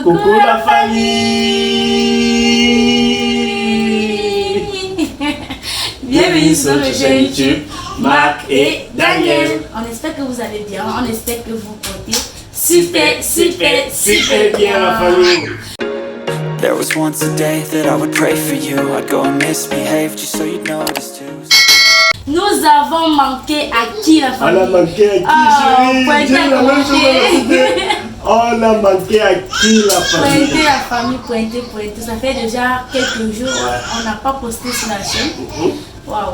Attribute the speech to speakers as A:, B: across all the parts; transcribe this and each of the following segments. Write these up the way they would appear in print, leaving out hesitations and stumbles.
A: Coucou la famille.
B: Bienvenue sur le chaîne YouTube
A: Marc et Daniel.
B: On espère que vous allez bien, on espère que vous portez
A: Super bien la famille.
C: There was once a day that I would pray for you. I'd go and misbehave just so you'd notice too.
B: Nous avons manqué à qui la
A: On
B: famille?
A: a manqué à qui, chérie? Dis la même chose à la cité. On a manqué à qui la famille?
B: Pointer la famille, pointer. Ça fait déjà quelques jours, on n'a pas posté sur la chaîne. Waouh!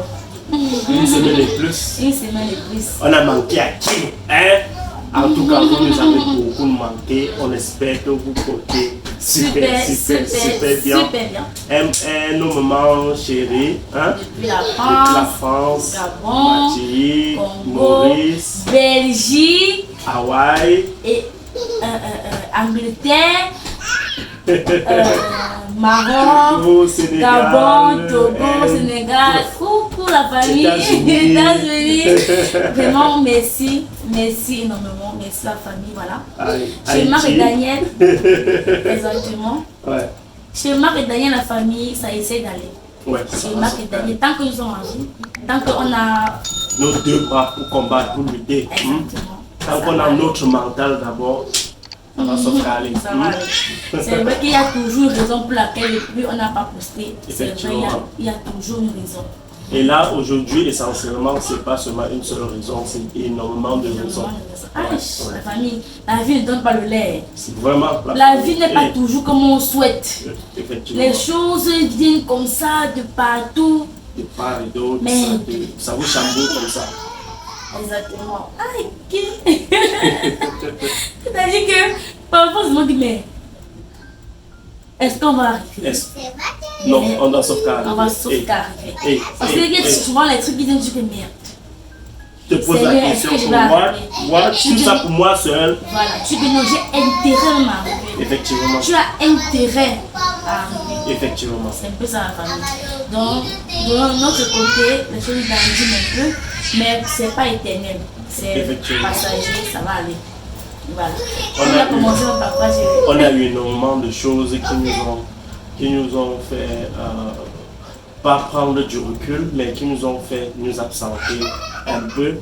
A: Une semaine et plus.
B: Une semaine et plus.
A: On a manqué à qui? Hein? En tout cas, vous nous avez beaucoup manqué. On espère que vous portez super bien. Nos mamans chéries, hein?
B: Depuis la
A: La
B: France,
A: France,
B: Gabon,
A: Martinique,
B: Congo,
A: Maurice,
B: Belgique
A: Hawaï,
B: et Angleterre, Maroc,
A: Togo, Sénégal,
B: Gabon, Togo, Sénégal, coucou la famille, États-Unis. Vraiment, merci énormément, merci la famille, voilà. Chez Marc et Daniel, exactement.
A: Ouais.
B: Chez Marc et Daniel, la famille, ça essaie d'aller.
A: Ouais,
B: Chez Marc et Daniel, tant que nous sommes en vie, tant qu'on a...
A: Nos deux bras pour combattre, pour lutter.
B: Exactement.
A: Tant qu'on a notre mental d'abord, ça va se faire aller.
B: Ça va aller. C'est vrai qu'il y a toujours une raison pour laquelle depuis on n'a pas posté. C'est vrai, il y a toujours une raison.
A: Et là, aujourd'hui, essentiellement, c'est pas seulement une seule raison, c'est énormément de raisons.
B: La famille, la vie ne donne pas le lait.
A: C'est vraiment
B: La vie n'est pas toujours comme on souhaite.
A: Effectivement.
B: Les choses viennent comme ça de partout.
A: De part et d'autre,
B: Mais...
A: ça vous chamboule comme ça.
B: Exactement. Aïe, c'est-à-dire que parfois je me dis, mais est-ce qu'on va arriver?
A: Non, on doit sauvegarder.
B: On va sauvegarder. Parce que souvent les trucs qui disent, je fais merde.
A: Je te pose la question pour moi, tout ça pour moi seul.
B: Voilà, tu dis non, j'ai intérêt à m'arriver.
A: Effectivement.
B: Tu as intérêt à arriver.
A: Effectivement.
B: C'est un peu ça la famille. Donc, de notre côté, les choses grandissent un peu, mais c'est pas éternel. C'est passager, ça va aller. Voilà. On a commencé par quoi gérer.
A: On a eu énormément de choses qui nous ont fait pas prendre du recul, mais qui nous ont fait nous absenter un peu.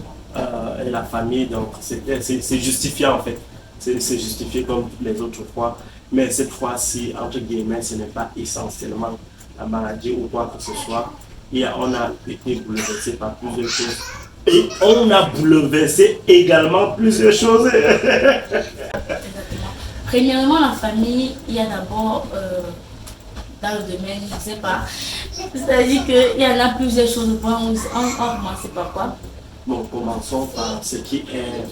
A: Et la famille, donc c'est justifié en fait. C'est justifié comme les autres fois. Mais cette fois-ci, entre guillemets, ce n'est pas essentiellement la maladie ou quoi que ce soit. On a été bouleversé par plusieurs choses. Et on a bouleversé également plusieurs choses.
B: Premièrement, la famille, il y a d'abord, dans le domaine, je ne sais pas, c'est-à-dire qu'il y en a plusieurs choses. On commence par quoi?
A: Bon, commençons par ce qui est...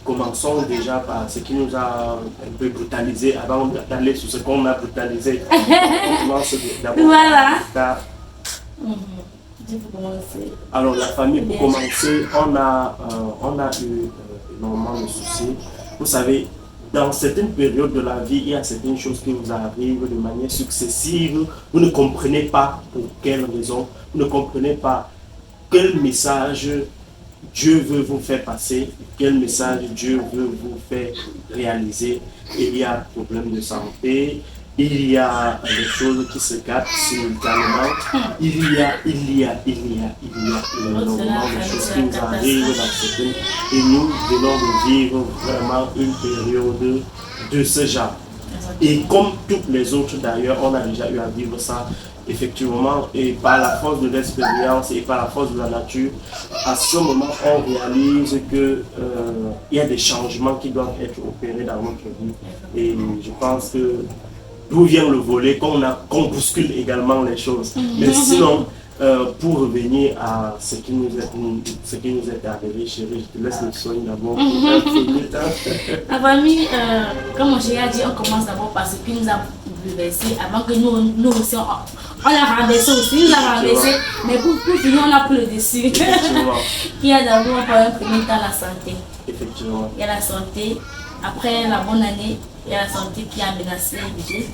A: commençons déjà par ce qui nous a un peu brutalisé avant d'aller sur ce qu'on a brutalisé. On commence d'abord.
B: Voilà.
A: Alors la famille, pour commencer, on a eu énormément de soucis. Vous savez, dans certaines périodes de la vie, il y a certaines choses qui vous arrivent de manière successive. Vous ne comprenez pas pour quelle raison, vous ne comprenez pas quel message Dieu veut vous faire passer, quel message Dieu veut vous faire réaliser. Il y a problème de santé, il y a des choses qui se gâtent simultanément, il y a énormément de choses qui nous arrivent dans certaines, et nous venons de vivre vraiment une période de ce genre. Et comme toutes les autres d'ailleurs, on a déjà eu à vivre ça. Effectivement, et par la force de l'expérience et par la force de la nature, à ce moment, on réalise que il y a des changements qui doivent être opérés dans notre vie. Et je pense que d'où vient le volet, qu'on bouscule également les choses. Mais sinon, pour revenir à ce qui nous est arrivé, chérie, je te laisse le soin d'abord.
B: La famille, comme mon chéri a dit, on commence d'abord par ce qui nous a bouleversé avant que nous aussi, on l'a renversé aussi, nous l'a renversé, mais pour finir, on a pris le dessus. Il y a d'abord un premier temps la santé.
A: Effectivement.
B: Il y a la santé, après la bonne année, il y a la santé qui a menacé le budget.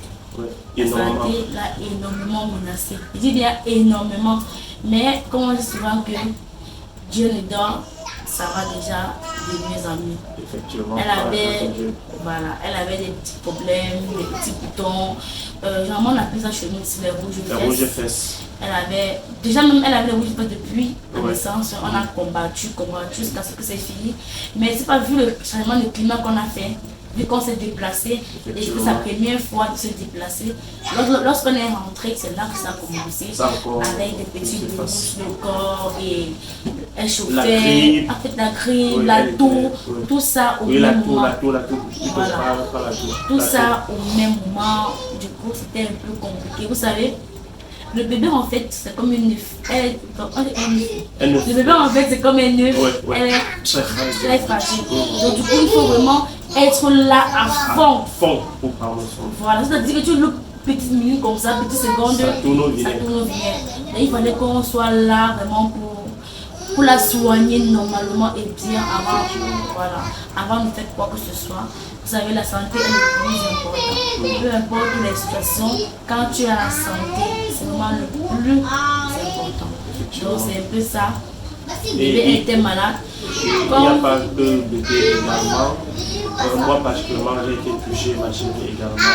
B: La santé l'a énormément menacé. Je dis bien énormément, mais comme on dit souvent que Dieu nous donne, ça va déjà devenus amis.
A: Effectivement.
B: Elle avait des petits problèmes, des petits boutons. Généralement, on appelle ça chez nous ici les rouges fesses. Elle avait les rouges fesses depuis la naissance. On a combattu jusqu'à ce que c'est fini. Mais c'est pas vu le changement de climat qu'on a fait. Vu qu'on s'est déplacé, et c'est sa première fois de se déplacer. Lorsqu'on est rentré, c'est là que ça a commencé. Avec des petits bouches, le corps, et elle chauffait, la grippe, la toux, tout ça au même moment. Tout ça au même moment. Du coup, c'était un peu compliqué. Vous savez, le bébé en fait c'est comme une œuf. Le bébé en fait c'est comme un œuf. Elle est très fragile. Donc du coup il faut vraiment être là à fond. Voilà, c'est-à-dire que tu loupes petite minute comme ça, petite seconde, ça tourne au vinaigre. Il fallait qu'on soit là vraiment pour la soigner normalement et bien avant de faire quoi que ce soit. Vous savez, la santé est le plus important. Peu importe les situations, quand tu as la santé, c'est vraiment le plus important. Donc c'est un peu ça. Le bébé était malade.
A: Il n'y a pas que le bébé également. Moi particulièrement, j'ai été touché, ma chérie également.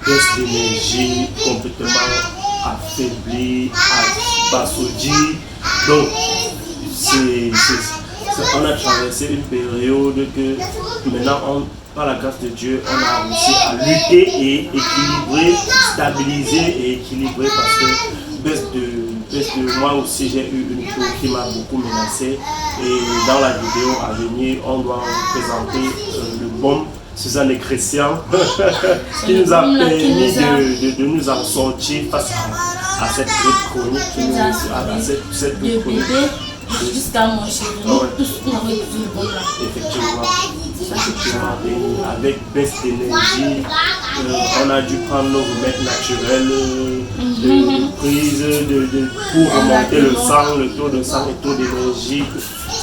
A: Baisse d'énergie, complètement affaiblie, abasourdie. Donc, on a traversé une période que maintenant, par la grâce de Dieu, on a réussi à lutter et équilibrer, stabiliser et équilibrer parce que baisse de moi aussi j'ai eu une toux qui m'a beaucoup menacé et dans la vidéo à venir on doit vous présenter le baume Suzanne et Christian qui nous a permis de nous en sortir face à cette grippe chronique cette grippe chronique.
B: Jusqu'à mon chéri, tout ce qu'on avait vu le bon là.
A: Effectivement, avec baisse d'énergie, on a dû prendre nos remèdes naturels, de prise pour remonter le sang, le taux de sang et le taux d'énergie.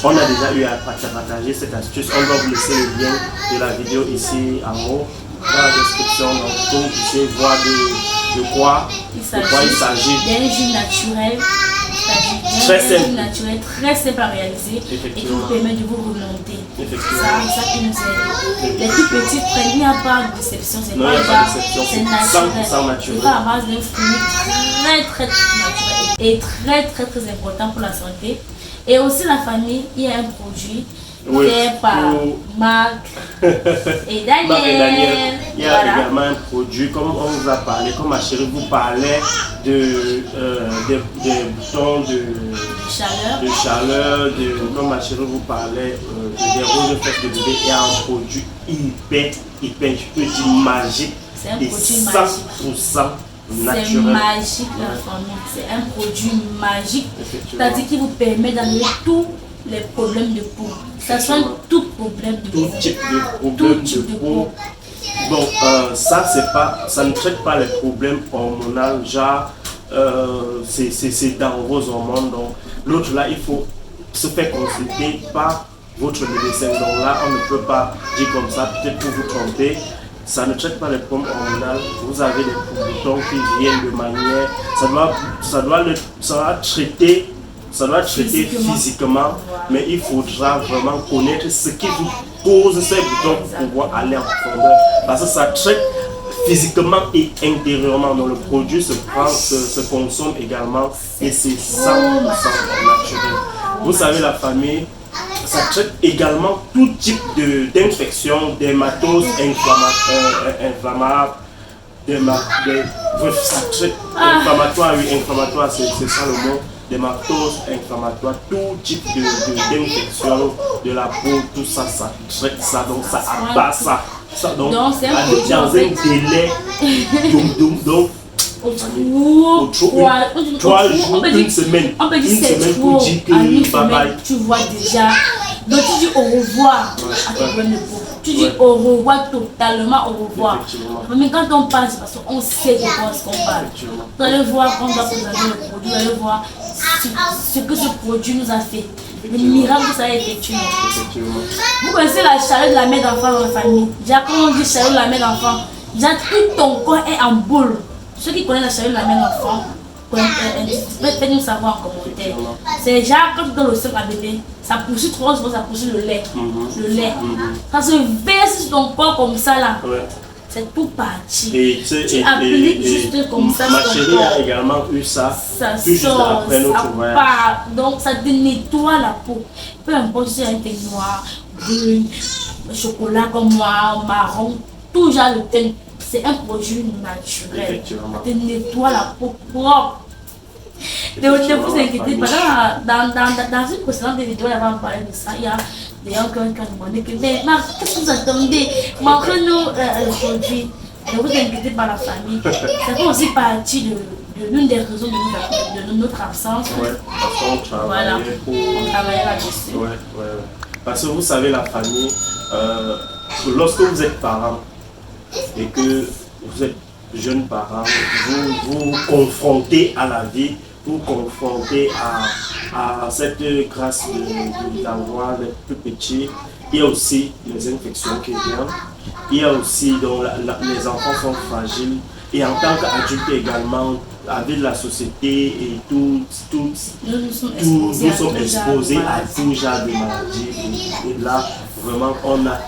A: On a déjà eu à partager cette astuce. On va vous laisser le lien de la vidéo ici en haut, dans la description. Donc, vous puissiez voir de quoi il s'agit.
B: D'un jus naturel.
A: Très simple.
B: Naturel, très simple à réaliser et qui vous permet de vous remonter. Ça qui nous aide. Les tout petites prennent, il n'y a pas de déception, c'est pas grave, c'est naturel. C'est pas à base d'un fruit très naturel et très important pour la santé. Et aussi la famille, il y a un produit fait par Marc et Daniel.
A: Il y a également un produit, comme on vous a parlé, comme ma chérie vous parlait des boutons de chaleur, comme ma chérie vous parlait des rouges fesses de bébé. Il y a un produit hyper, je peux dire magique et 100% naturel.
B: C'est magique la famille, c'est un produit magique, c'est-à-dire qui vous permet d'amener tous les problèmes de peau. Ça soigne tout problème de peau.
A: Tout type de problème de peau. Donc ça ne traite pas les problèmes hormonaux, genre c'est dans vos hormones. Donc l'autre là, il faut se faire consulter par votre médecin. Donc là, on ne peut pas dire comme ça, peut-être pour vous tromper. Ça ne traite pas les problèmes hormonaux. Vous avez des boutons qui viennent de manière. Ça doit traiter physiquement, mais il faudra vraiment connaître ce qui vous cause ces boutons pour pouvoir aller en profondeur. Parce que ça traite physiquement et intérieurement. Donc le produit se consomme également et c'est 100% naturel. Vous savez, la famille, ça traite également tout type d'infection, dermatose inflammatoire, bref, ça traite inflammatoire, c'est ça le mot. Dermatose inflammatoire, tout type d'infection de la peau, tout ça, ça traite ça, donc ça abat ça. Donc c'est un produit dans un délai donc 3 jours, une semaine.
B: On peut dire c'est trop,
A: dire que bye bye.
B: Tu vois déjà. Donc tu dis au revoir à ton problème de peau. Tu dis au revoir totalement, au revoir. Mais quand on parle, c'est parce qu'on sait de quoi on parle. Vous allez voir quand on va présenter le produit, vous allez voir ce que ce produit nous a fait. Le miracle que ça a effectué. Vous connaissez la chaleur de la mère d'enfant dans la famille. Déjà quand on dit chaleur de la mère d'enfant, déjà tout ton corps est en boule. Ceux qui connaissent la chaleur de la mère d'enfant, Faites-nous savoir en commentaire. C'est genre quand tu donnes le sein à bébé, ça poursuit trop, ça poursuit le lait. Le lait. Ça se verse sur ton corps comme ça là. C'est tout parti. Tu appliques juste comme ça.
A: Ma chérie a également eu ça.
B: Ça
A: tout juste
B: sort,
A: après notre
B: ça
A: voyage.
B: part. Donc ça te nettoie la peau. Peu importe si c'est un teint noir, brun, chocolat comme moi, marron, tout genre le teint. C'est un produit naturel. Ça te nettoie la peau propre. Ne vous inquiétez pas. Dans une précédente vidéo, on avait parlé de ça. Il y a des gens qui ont demandé que, mais qu'est-ce que vous attendez? Montrez-nous le produit. Ne vous inquiétez pas, la famille. Ça fait aussi partie de l'une des raisons de notre absence.
A: Ouais, parce qu'on travaillait
B: on travaillait là-dessus.
A: Parce que vous savez, la famille, lorsque vous êtes parent et que vous êtes jeune parent, vous vous confrontez à la vie, vous confrontez à cette grâce d'avoir les plus petits. Il y a aussi les infections qui viennent. Il y a aussi, donc, les enfants sont fragiles. Et en tant qu'adulte également, avec la société et tout, nous sommes exposés à tout genre de maladies. Et là, vraiment, on a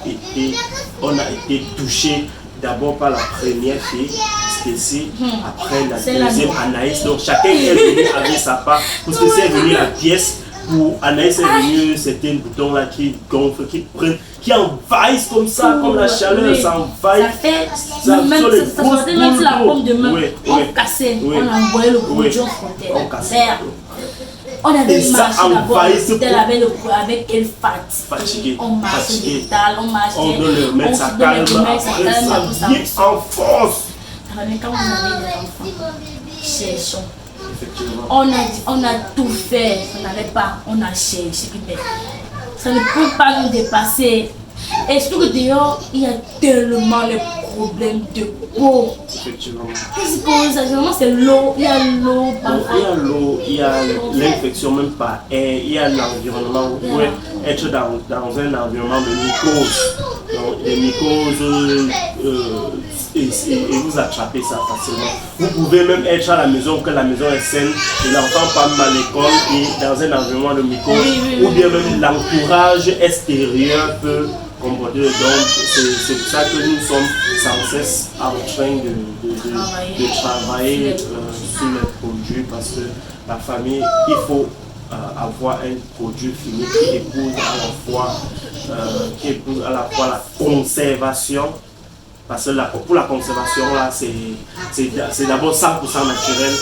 A: été touchés d'abord par la première fille, Stacy, après la deuxième, Anaïs. Donc chacun est venu avec sa part. Pour Stacy est venu la pièce. Pour Anaïs est venu certains boutons là qui gonflent, qui envahissent comme ça, comme la chaleur, ça envahit.
B: Ça sortait même sur la paume de main. On cassait, on envoyait le produit, on frottait. On avait marché d'abord avec quelle fatigue. On marchait d'hôpital, on marchait.
A: On doit le mettre sa calme, après ça vient en force.
B: Quand vous avez des enfants, cherchons. On a tout fait, on n'avait pas, on a cherché. Ça ne peut pas nous dépasser. Et surtout que dehors, il y a tellement de problèmes de peau.
A: Effectivement.
B: Qu'est-ce que c'est l'eau, il y a l'eau parfois.
A: Il y a l'eau, il y a l'infection même par air, il y a l'environnement. Vous pouvez être dans un environnement de mycoses. Donc les mycoses et vous attrapez ça facilement. Vous pouvez même être à la maison, que la maison est saine et l'enfant part mal à l'école et dans un environnement de mycoses. Ou bien même l'entourage extérieur peut comporter. Donc c'est pour ça que nous sommes sans cesse en train de travailler sur les produits, parce que la famille, il faut avoir un produit fini qui épouse à la fois la conservation. Parce que pour la conservation, là, c'est d'abord 100% naturel,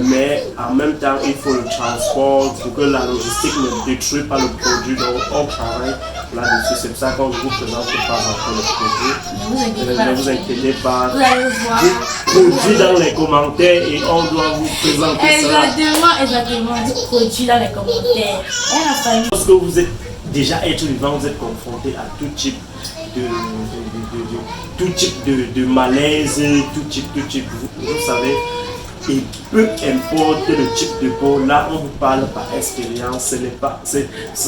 A: mais en même temps, il faut le transport pour que la logistique ne détruise pas le produit. Donc, on travaille là-dessus. C'est pour ça qu'on vous présente pas encore le produit. Ne vous inquiétez pas.
B: Vous allez voir.
A: Produit dans les commentaires et on doit vous présenter ça.
B: Exactement. Du produit dans les commentaires.
A: Lorsque vous êtes déjà être vivant, vous êtes confronté à tout type de malaise, tout type, vous savez, et peu importe le type de peau, là on vous parle par expérience, ce n'est pas,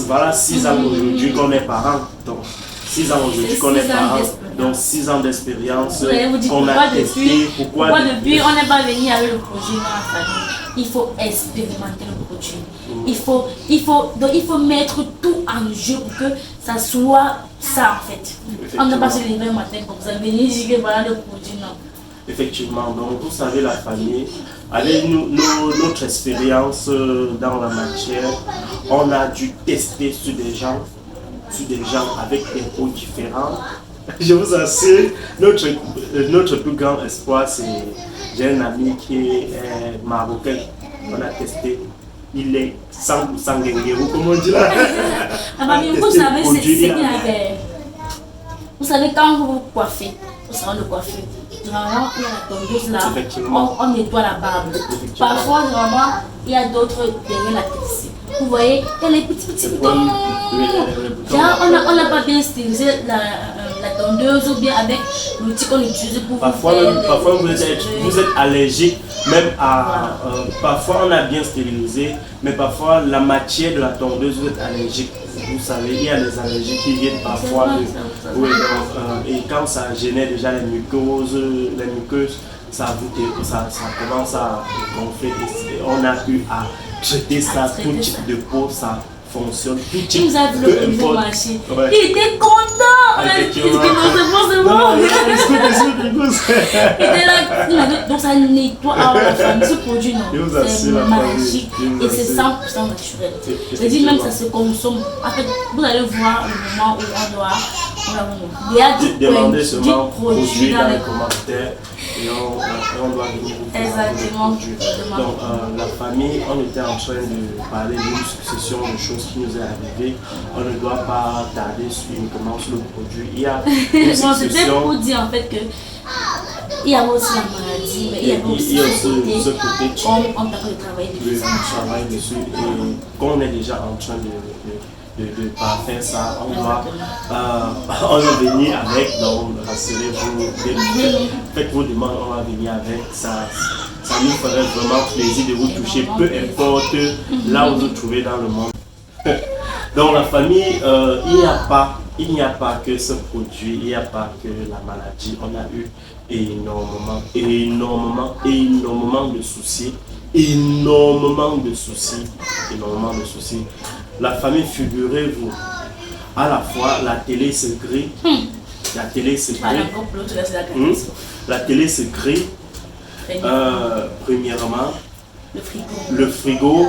A: voilà 6 ans aujourd'hui qu'on est parents, donc 6 ans aujourd'hui qu'on est parents, donc 6 ans d'expérience qu'on a testé, pourquoi
B: depuis on n'est pas venu avec le projet dans la famille. Il faut expérimenter le produit. Il faut mettre tout en jeu pour que ça soit ça en fait. On ne peut pas se lever le matin comme ça, venir dire que voilà le produit, non.
A: Effectivement, donc vous savez la famille, avec notre expérience dans la matière, on a dû tester sur des gens avec des peaux différentes. Je vous assure, notre plus grand espoir, c'est, j'ai un ami qui est marocain, on a testé, il est 100% guinguerou, comme on dit là.
B: Vous savez, c'est qu'il avait. Vous savez, quand vous vous coiffez, au salon de coiffure, généralement, il y a la tondeuse là, on nettoie la barbe. Parfois, généralement, il y a d'autres derrière la tête. Vous voyez, il y a les petits boutons. On n'a pas bien stylisé la tondeuse ou bien avec l'outil qu'on utilise pour
A: parfois vous êtes allergique même à parfois on a bien stérilisé, mais parfois la matière de la tondeuse, vous êtes allergique. Vous savez, il y a des allergies qui viennent parfois et quand ça génère déjà les muqueuses ça commence à gonfler. Et on a eu à traiter ça, tout type de peau, ça fonctionne. Tout
B: Il
A: type,
B: nous a vu le nouveau marché.
A: Ouais.
B: Il était content. On a dit que c'est bon. Il était là. Il m'a dit, donc ça nettoie la famille. Ce produit, non, c'est magique et c'est 100% naturel. Je dis même que ça se consomme. En fait, vous allez voir le moment où on doit. Il y a
A: Demandez seulement
B: produits
A: dans les commentaires et on doit venir vous présenter
B: Exactement.
A: le produit. Donc la famille, on était en train de parler d'une succession de choses qui nous est arrivée. On ne doit pas tarder uniquement sur le produit. Il y a une
B: Bon, c'était
A: succession.
B: pour dire en fait que il y a aussi la maladie, mais il y a aussi ce côté on t'a de travailler dessus.
A: On travaille dessus et qu'on est déjà en train de parfaire ça, on doit venir avec, donc rassurez-vous, faites vos demandes, on va venir avec, ça nous ferait vraiment plaisir de vous toucher, peu importe là où vous vous trouvez dans le monde. Donc la famille, il n'y a pas que ce produit, il n'y a pas que la maladie, on a eu énormément de soucis, La famille, figurez-vous, à la fois la télé se grille, la télé se grille, premièrement, le frigo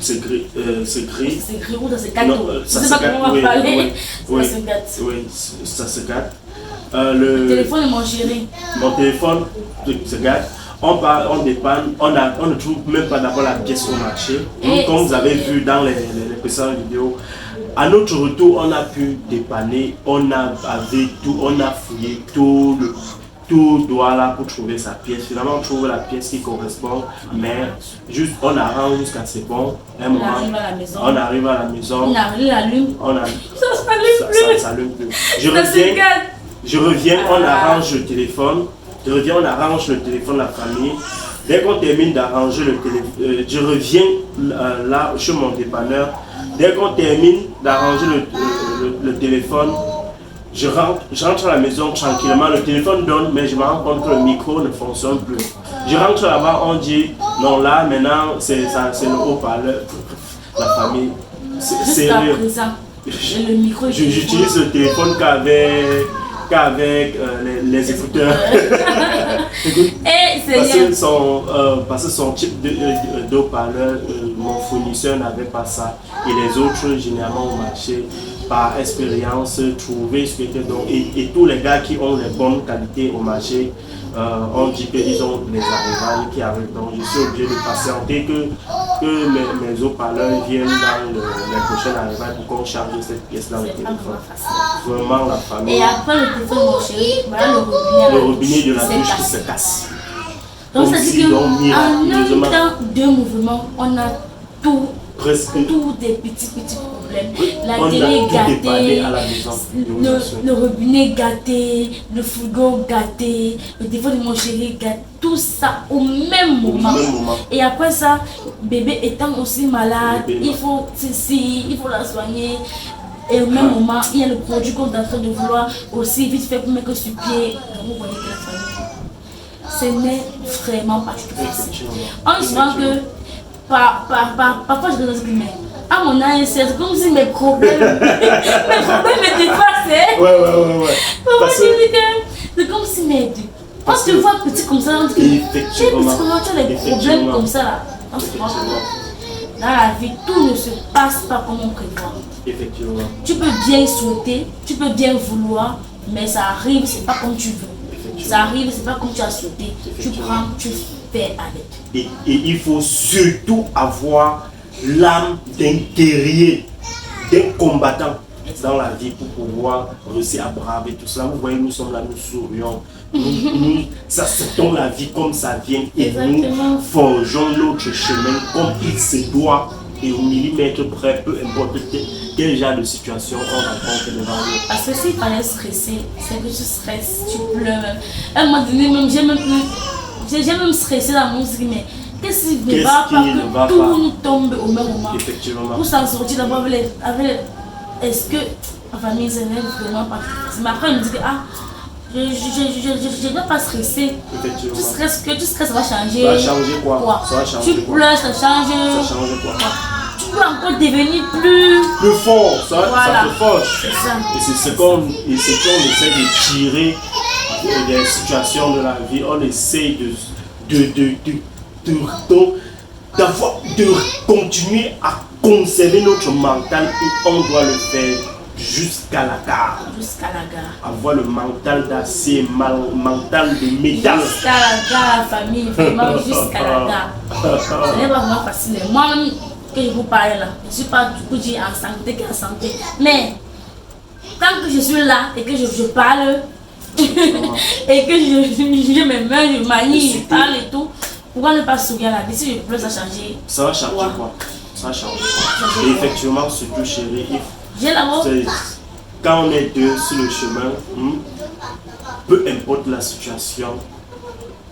A: se grille,
B: ou dans ce gâteau. Je ne sais pas comment on va parler, ça se gâte.
A: Oui, ça se gâte.
B: Le téléphone de mon chéri.
A: Mon téléphone se gâte. On dépanne, on ne trouve même pas d'abord la pièce au marché. Comme vous avez vu dans les précédentes vidéos, à notre retour, on a pu dépanner, on a fouillé tout doigt là pour trouver sa pièce. Finalement, on trouve la pièce qui correspond, mais juste on arrange jusqu'à c'est bon. On arrive à la maison.
B: On allume.
A: Ça s'allume plus. Je reviens, on arrange le téléphone. On arrange le téléphone de la famille. Dès qu'on termine d'arranger le téléphone, je reviens là chez mon dépanneur. Dès qu'on termine d'arranger le téléphone, je rentre à la maison tranquillement. Le téléphone donne, mais je me rends compte que le micro ne fonctionne plus. Je rentre là-bas, on dit non, là maintenant c'est le haut-parleur. La famille, c'est sérieux. J'utilise le téléphone qu'avec les écouteurs. Parce que son type de haut-parleur, mon fournisseur n'avait pas ça. Et les autres, généralement au marché, par expérience, trouvaient ce qui était donc. Et tous les gars qui ont les bonnes qualités au marché, on dit qu'ils ont les arrivailles qui arrivent. Donc je suis obligé de patienter que mes haut-parleurs viennent dans les prochaines arrivailles pour qu'on charge cette pièce dans le téléphone. Vraiment la famille.
B: Et après le téléphone, mon chéri, voilà
A: le robinet de la douche qui se casse.
B: Donc ça dit qu'en un temps de mouvement, on a tout.
A: Presque
B: tous des petits problèmes.
A: On
B: télé
A: a
B: gâtée,
A: à la maison.
B: le robinet gâté, le frigo gâté, le téléphone de mon chéri gâté, tout ça au même moment. Et après ça, bébé étant aussi malade, il faut ceci, il faut la soigner. Et au même moment, il y a le produit qu'on est en train de vouloir aussi vite fait pour mettre sur pied. Vous voyez que la famille, ce n'est vraiment pas tout facile. On se rend que parfois je me dis mais à mon âge c'est comme si mes problèmes me dépassaient.
A: Ouais.
B: C'est comme si on te voit petit comme ça, on te dit tu as des problèmes comme ça là. Dans la vie, tout ne se passe pas comme on prévoit.
A: Effectivement.
B: Tu peux bien souhaiter, tu peux bien vouloir, mais ça arrive, c'est pas comme tu veux. Ça arrive, c'est pas comme tu as souhaité. Tu prends, tu fais avec.
A: Et il faut surtout avoir l'âme d'un guerrier, d'un combattant dans la vie pour pouvoir réussir à braver tout cela. Vous voyez, nous sommes là, nous sourions, nous acceptons la vie comme ça vient et nous forgeons notre chemin comme il se doit et au millimètre près, peu importe quel genre de situation on rencontre devant nous.
B: Parce que s'il fallait stresser, c'est que tu stresses, tu pleures même. À un moment donné, même, j'ai même stressé dans mon musique, mais qu'est-ce qui ne va pas que tout nous tombe au même moment.
A: Effectivement.
B: Pour s'en sortir d'abord avec est-ce que ma famille s'élève vraiment pas. Mais après, elle me dit que je ne dois pas stresser.
A: Effectivement.
B: Tu stresses, ça va changer.
A: Ça va changer quoi? Ça va changer
B: Tu
A: quoi?
B: pleures, ça change.
A: Ça change quoi?
B: Tu peux encore devenir plus
A: fort, ça te forge.
B: C'est ça.
A: Et c'est ce qu'on essaie de tirer des situations de la vie. On essaie de continuer à conserver notre mental et on doit le faire jusqu'à la gare.
B: Jusqu'à la gare.
A: Avoir le mental d'acier, mental de métal.
B: Jusqu'à la gare, la famille, vraiment jusqu'à la gare. Ce n'est pas vraiment facile. Moi-même, que je vous parle là, je ne suis pas du coup dit en santé qu'en santé. Mais tant que je suis là et que je parle et que je me mets, je manie, je parle et tout, pourquoi ne pas sourire la vie? Si je pleure, ça va changer.
A: Ça va changer quoi? Ça va changer quoi? Et effectivement, surtout chérie, quand on est deux sur le chemin, peu importe la situation,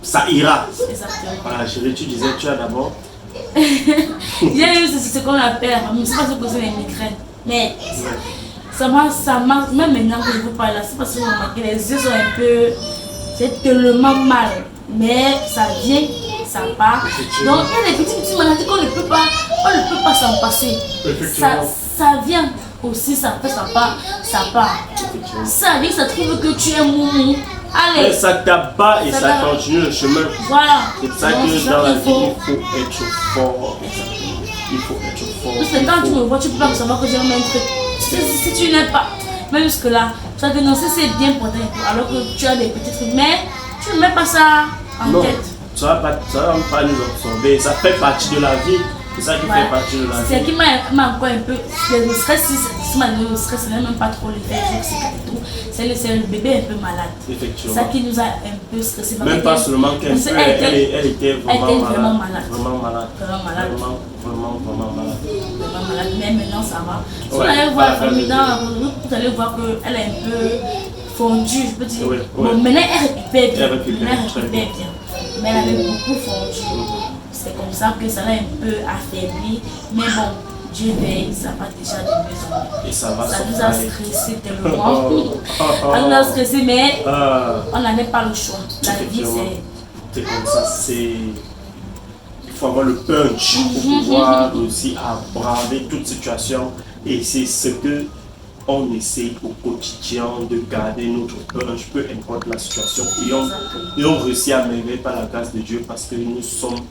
A: ça ira.
B: Exactement.
A: Voilà, chérie, tu disais, tu as d'abord.
B: J'ai eu ce qu'on appelle, je ne sais pas ce que c'est les migraines, mais ça marche, même maintenant que je vous parle là, c'est parce que les yeux sont un peu, c'est tellement mal, mais ça vient, ça part. Donc il y a des petites maladies qu'on ne peut pas s'en passer. Ça vient aussi, ça fait, ça part. Ça vient, ça trouve que tu es moumou. Allez.
A: Ça t'abat et ça continue le chemin.
B: Voilà.
A: C'est ça que dans la vie, il faut être fort. Il faut être fort.
B: Parce que quand tu me vois, tu peux pas savoir que j'ai un même truc. Si tu n'es pas, même jusque là, tu vas te non, c'est bien pour toi, alors que tu as des petits trucs, mais tu ne mets pas ça en tête.
A: Ça va pas nous absorber, ça fait partie de la vie. C'est ça qui fait partie de la vie.
B: C'est qui m'a encore un peu. Le stress, le stress, ce n'est même pas trop les jours et tout. C'est le bébé un peu malade.
A: Effectivement.
B: C'est ça qui nous a un peu stressé.
A: Même pas seulement qu'elle était vraiment malade.
B: Vraiment malade. Mais maintenant ça va. Si vous allez voir la famille vous allez voir qu'elle est un peu fondue, je peux dire. Bon, maintenant elle récupère bien. Mais elle avait beaucoup fondu. C'est comme ça que ça l'a un peu affaibli. Mais bon, Dieu veille, ça va déjà de mieux en mieux.
A: Et ça va
B: ça nous a stressé tellement. Ça nous a stressé, mais on n'avait pas le choix. La vie,
A: c'est comme ça, il faut avoir le punch pour pouvoir aussi braver toute situation. Et c'est ce que on essaie au quotidien de garder notre punch, peu importe la situation. Et on réussit à merveiller par la grâce de Dieu parce que nous sommes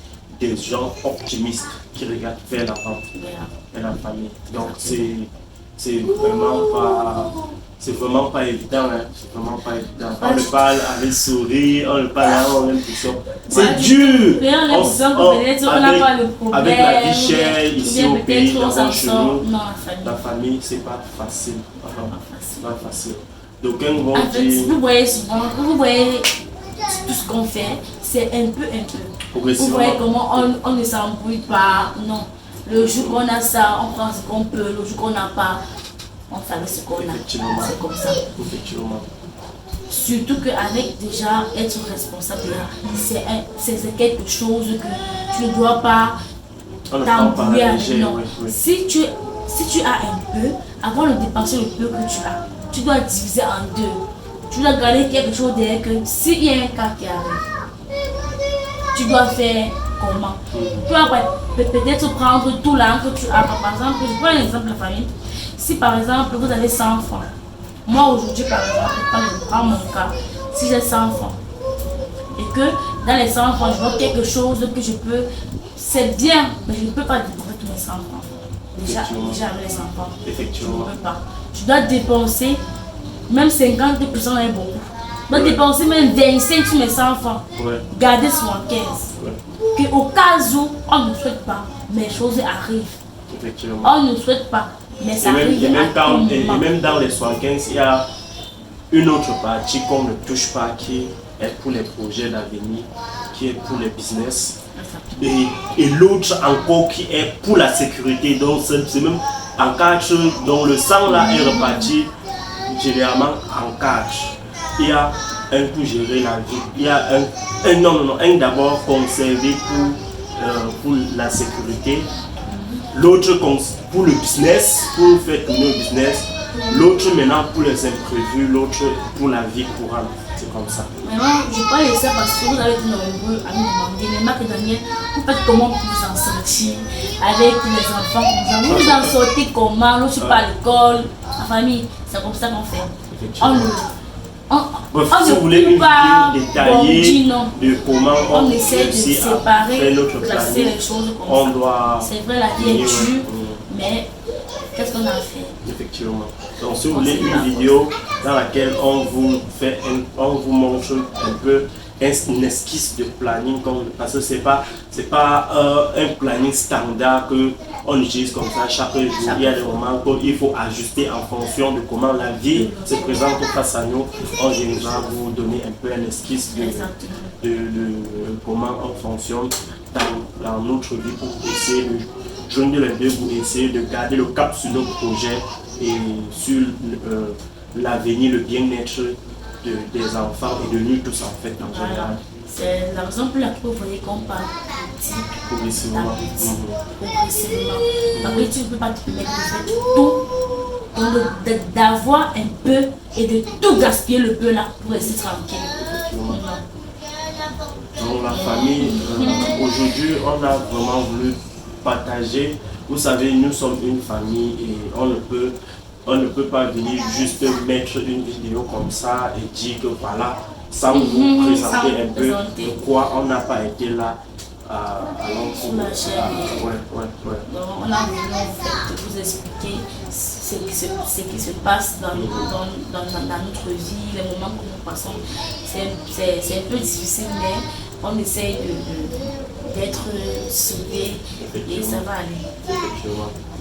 A: des gens optimistes qui regardent vers l'avant et la famille. Donc c'est vraiment pas évident. Hein. C'est vraiment pas évident. On le parle avec sourire, on le parle avec l'impression. C'est dur. Avec la vie chère ici au pays, chez nous, la famille, c'est pas facile. C'est pas facile. Donc
B: en fait, vous voyez souvent, vous voyez tout ce qu'on fait, c'est un peu. Vous voyez comment on ne s'embrouille pas, non. Le jour qu'on a ça, on prend ce qu'on peut. Le jour qu'on n'a pas, on fait ce qu'on a. C'est comme ça.
A: Effectivement.
B: Surtout qu'avec déjà être responsable, c'est quelque chose que tu ne dois pas t'embrouiller avec. Non. Si tu as un peu, avant de dépenser le peu que tu as, tu dois diviser en deux. Tu dois garder quelque chose derrière que s'il y a un cas qui arrive, tu dois faire comment? Tu dois peut-être prendre tout l'argent que tu as. Par exemple, je prends un exemple de la famille. Si par exemple vous avez 100 francs, moi aujourd'hui par exemple, je prends mon cas, si j'ai 100 francs et que dans les 100 francs je vois quelque chose que je peux, c'est bien, mais je ne peux pas dépenser tous mes 100 francs. Déjà avec les 100 francs,
A: effectivement.
B: Je ne peux pas. Tu dois dépenser, même 50% est beaucoup. Tu dois dépenser même 25 sur mes 100 francs. Garder 75. Que au cas où on ne souhaite pas, mais les choses arrivent.
A: Effectivement.
B: On ne souhaite pas, mais ça arrive.
A: Et même dans les 75, il y a une autre partie qu'on ne touche pas qui est pour les projets d'avenir, qui est pour les business. Et l'autre encore qui est pour la sécurité. Donc c'est même en catch, dont le sang là est reparti généralement en catch. Il y a un pour gérer la vie, il y a un d'abord conservé pour la sécurité, l'autre pour le business, pour faire tourner le business, L'autre maintenant pour les imprévus, l'autre pour la vie courante. C'est comme ça.
B: Vraiment, je parle de ça parce que vous avez été nombreux à me demander, mais Marc et Daniel, vous faites comment pour vous en sortir avec les enfants? Vous vous en sortez comment? L'autre pas à l'école, la famille, c'est comme ça qu'on fait.
A: Bref, si vous voulez une vidéo détaillée de comment
B: on essaie de séparer,
A: notre
B: classer les choses comme ça. C'est vrai, la vie est dure, mais qu'est-ce qu'on a fait?
A: Effectivement. Donc si vous voulez une vidéo dans laquelle on vous montre un peu une esquisse de planning, parce que c'est pas un planning standard que on utilise comme ça chaque jour. Il y a des moments qu'il faut ajuster en fonction de comment la vie se présente face à nous. On viendra vous donner un peu une esquisse de comment on fonctionne dans notre vie pour essayer de joindre les deux, pour essayer de garder le cap sur nos projets et sur l'avenir, le bien-être des enfants et de nous tous en fait en général.
B: C'est la raison pour laquelle vous voyez qu'on parle progressivement. Après, tu ne peux pas te permettre de faire tout, d'avoir un peu et de tout gaspiller le peu là pour rester tranquille.
A: Donc la famille, aujourd'hui, on a vraiment voulu partager. Vous savez, nous sommes une famille et on ne peut pas venir juste mettre une vidéo comme ça et dire que voilà, sans vous présenter un peu de quoi on n'a pas été là à l'enfant.
B: On a voulu vous expliquer ce qui se passe dans notre vie, les moments que nous passons. C'est un peu difficile, mais on essaye d'être soudés et ça va aller.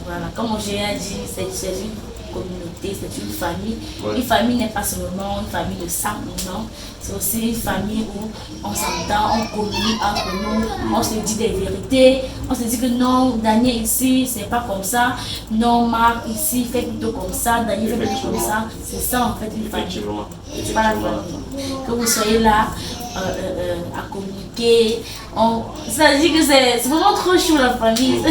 B: Voilà, comme j'ai dit, c'est une communauté, c'est une famille. Une famille n'est pas seulement une famille de sang, non. C'est aussi une famille où on s'entend, on communique entre nous, on se dit des vérités, on se dit que non, Daniel ici, c'est pas comme ça. Non, Marc ici, fait plutôt comme ça, Daniel fait plutôt comme ça. C'est ça en fait une famille. C'est pas la famille. Que vous soyez là à communiquer. Ça dit que c'est vraiment trop chaud la famille.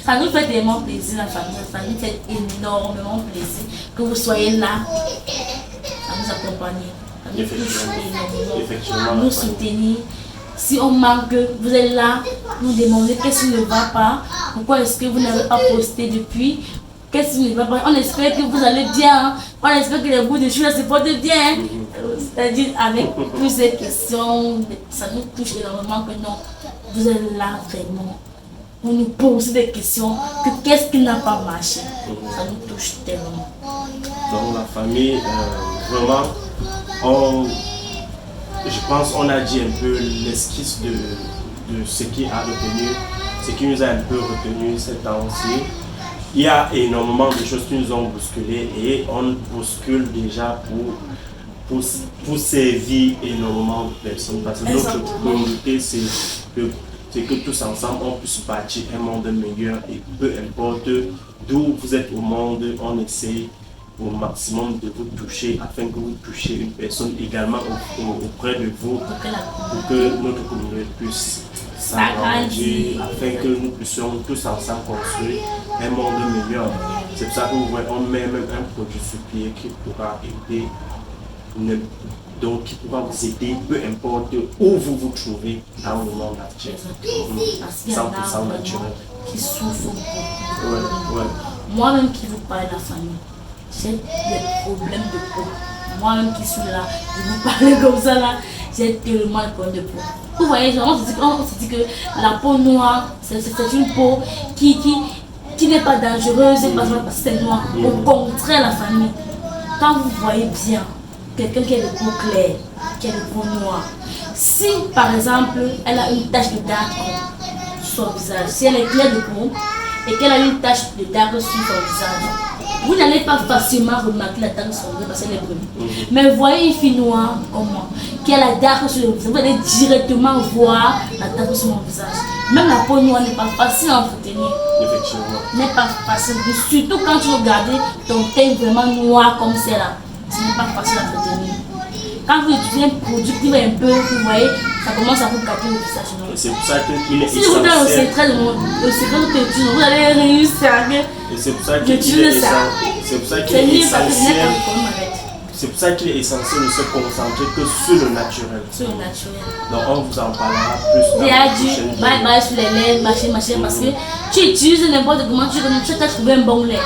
B: Ça nous fait tellement plaisir la famille. Ça nous fait énormément plaisir que vous soyez là. Ça nous accompagne. Ça nous touche énormément. Nous soutenir. Si on manque, vous êtes là, nous demandez qu'est-ce qui ne va pas. Pourquoi est-ce que vous n'avez pas posté depuis? Qu'est-ce qui ne va pas? On espère que vous allez bien. On espère que les bouts de chou se portent bien. C'est-à-dire avec toutes ces questions, ça nous touche énormément que non, vous êtes là vraiment. Vous nous posez des questions, que qu'est-ce qui n'a pas marché. Ça nous touche tellement.
A: Donc la famille, vraiment, je pense qu'on a dit un peu l'esquisse de ce qui a retenu, ce qui nous a un peu retenu ces temps-ci. Il y a énormément de choses qui nous ont bousculé et on bouscule déjà pour servir énormément de personnes. Parce que notre communauté, c'est que tous ensemble, on puisse bâtir un monde meilleur et peu importe d'où vous êtes au monde, on essaie au maximum de vous toucher afin que vous touchiez une personne également auprès de vous pour que notre communauté puisse s'agrandir afin que nous puissions tous ensemble construire un monde meilleur. C'est pour ça que vous voyez, on met même un produit sur pied qui pourra aider, donc qui pourra vous aider peu importe où vous vous trouvez dans le monde actuel. 100% naturel.
B: Qui souffre beaucoup. Moi-même qui vous parle de la famille, j'ai des problèmes de peau. Moi-même qui suis là, je vous parle comme ça là, j'ai tellement de problèmes de peau. Vous voyez, on se dit que la peau noire, c'est une peau qui n'est pas dangereuse parce que c'est noir. Au contraire, la famille, quand vous voyez bien quelqu'un qui a de peau claire, qui a de peau noire, si par exemple elle a une tache de dark sur son visage, si elle est claire de peau et qu'elle a une tache de dark sur son visage, vous n'allez pas facilement remarquer la tache sur son visage parce qu'elle est brune. Mais voyez une fille noire comme moi, qui a la dark sur le visage, vous allez directement voir la tache sur mon visage. Même la peau noire n'est pas facile à entretenir.
A: Effectivement.
B: N'est pas facile. Surtout quand tu regardes ton teint vraiment noir comme c'est là. Ce n'est pas facile à entretenir. quand vous utilisez un produit qui va un peu, vous voyez, ça commence à vous gâter le visage.
A: Et c'est pour ça qu'il est
B: Si vous donne le secret de vous allez réussir.
A: Et c'est pour ça qu'il est essentiel. C'est pour ça qu'il est essentiel. C'est pour ça qu'il est essentiel de se concentrer que sur le naturel.
B: Sur le naturel.
A: Donc on vous en parlera plus.
B: Il y a du bye sur les lèvres, machin, parce que tu utilises n'importe comment, tu as trouvé un bon lait.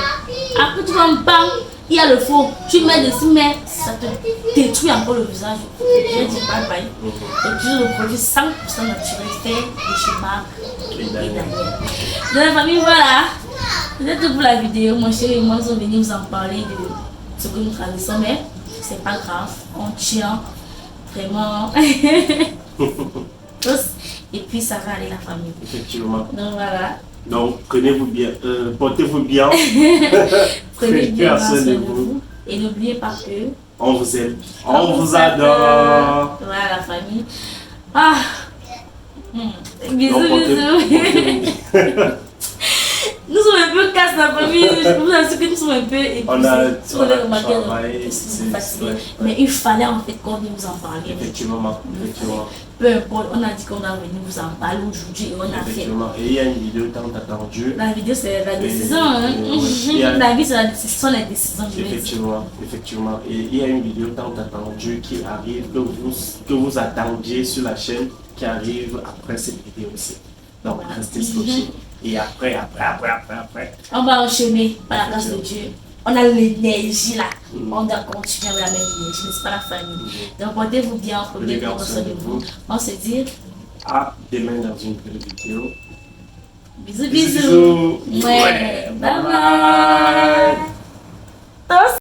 B: Après tu vas en bang, il y a le faux. Tu mets dessus, mais ça te détruit encore le visage. Je dis bye. Et tu le produit 100% naturel, fait de chez Marc et Daniel. De la famille, voilà. C'est tout pour la vidéo. Mon chéri et moi sommes venus vous en parler de ce que nous traversons, mais c'est pas grave. On tient vraiment. Et puis ça va aller la famille.
A: Effectivement.
B: Donc voilà.
A: Donc prenez-vous bien, portez-vous bien.
B: Prenez bien soin de vous. Et n'oubliez pas que
A: on vous aime. On vous adore.
B: Voilà la famille. Ah. Bisous. Nous sommes un peu casse la famille, je vous assure que nous sommes un peu épuisés. On a remarqué, mais il fallait en fait qu'on vienne vous en parler.
A: Effectivement.
B: Peu importe, on a dit qu'on va venir vous en parler aujourd'hui et on a fait.
A: Et il y a une vidéo tant attendue.
B: La vidéo c'est la décision. La vie c'est la décision, les décisions.
A: Effectivement. Et il y a une vidéo tant attendue qui arrive, que vous attendiez sur la chaîne, qui arrive après cette vidéo aussi. Donc restez scotchés. Et après.
B: On va enchaîner par la grâce de Dieu. On a l'énergie là. On doit continuer avec la même énergie, n'est-ce pas la famille? Donc portez-vous bien, prenez bien soin de vous. On se dit
A: à demain dans une nouvelle vidéo.
B: Bisous. Ouais. Bye bye.